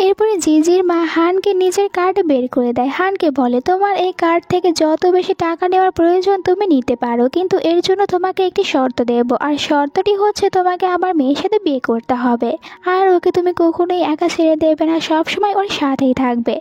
এরপরে জিজির মা হানকে নিজের কার্ড বের করে দেয়। হানকে বলে, তোমার এই কার্ড থেকে যত বেশি টাকা নেওয়ার প্রয়োজন তুমি নিতে পারো, কিন্তু এর জন্য তোমাকে একটি শর্ত দেব, আর শর্তটি হচ্ছে তোমাকে আমার মেয়ের সাথে বিয়ে করতে হবে, আর ওকে তুমি কখনোই একা ছেড়ে দেবে না, সবসময় ওর সাথেই থাকবে।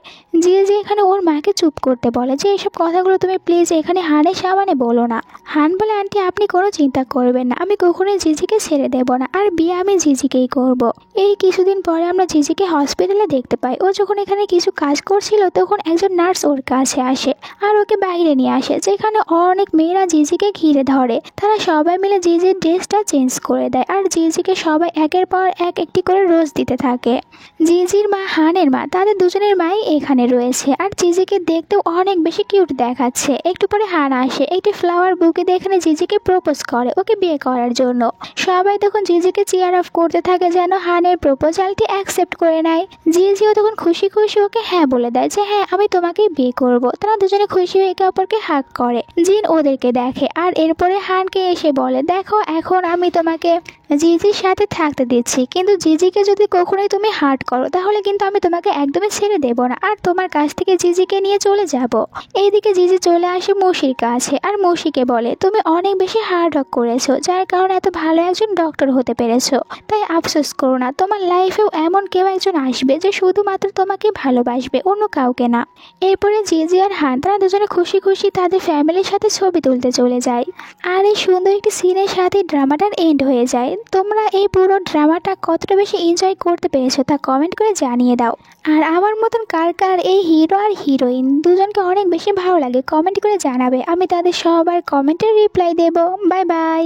জিজি এখানে ওর মাকে চুপ করতে বলে যে এইসব কথাগুলো তুমি প্লিজ এখানে হানের সামনে বলো না। হান বলে, আন্টি আপনি কোনো চিন্তা করবেন না, আমি কখনোই জিজিকে ছেড়ে দেব না, আর বিয়ে আমি জিজিকেই করব। এই কিছুদিন পরে আমরা জিজিকে হসপিটালে দেখতে পাই। ও যখন এখানে কিছু কাজ করছিল তখন একজন নার্স ওর কাছে আসে আর ওকে বাইরে নিয়ে আসে, যেখানে অনেক মেয়েরা জিজিকে ঘিরে ধরে। তারা সবাই মিলে জিজির ড্রেসটা চেঞ্জ করে দেয় আর জিজিকে সবাই একের পর এক একটি করে রোজ দিতে থাকে। জিজির মা, হানের মা, তাদের দুজনের মাই এখানে রয়েছে আর জিজিকে দেখতেও অনেক বেশি কিউট দেখাচ্ছে। একটু পরে হান আসে, একটি ফ্লাওয়ার বুকে দিয়ে এখানে জিজিকে প্রপোজ করে ওকে বিয়ে করার জন্য। সবাই তখন জিজিকে চিয়ার আপ করতে থাকে যেন হানের প্রপোজালটি অ্যাকসেপ্ট করে নেয়। জিজিও তখন খুশি খুশি ওকে হ্যাঁ বলে দেয় যে হ্যাঁ আমি তোমাকেই বিয়ে করব। তারা দুজনে খুশি হয়ে একে অপরকে হাগ করে। জিন ওদেরকে দেখে আর এরপরে হানকে এসে বলে, দেখো এখন আমি তোমাকে জিজির সাথে থাকতে দিচ্ছি, কিন্তু জিজিকে যদি কখনোই তুমি হার্ট করো তাহলে কিন্তু আমি তোমাকে একদমই ছেড়ে দেব না আর তোমার কাছ থেকে জিজিকে নিয়ে চলে যাব। এইদিকে জিজি চলে আসে মৌসির কাছে আর মৌসিকে বলে, তুমি অনেক বেশি হার্ড ওয়ার্ক করেছো, যার কারণে এত ভালো একজন ডক্টর হতে পেরেছো, তাই আফসোস করো না, তোমার লাইফেও এমন কেউ একজন আসবে যে শুধুমাত্র তোমাকে ভালোবাসবে, অন্য কাউকে না। এরপরে জিজি আর হান তারা দুজনে খুশি খুশি তাদের ফ্যামিলির সাথে ছবি তুলতে চলে যায়। আর এই সুন্দর একটি সিনের সাথে ড্রামাটার এন্ড হয়ে যায়। তোমরা এই পুরো ড্রামাটা কতটা বেশি এনজয় করতে পেরেছো তা কমেন্ট করে জানিয়ে দাও। আর আমার মতন কার কার এই হিরো আর হিরোইন দুজনকে অনেক বেশি ভালো লাগে কমেন্ট করে জানাবে, আমি তাদের সবার কমেন্টের রিপ্লাই দেব। Bye bye.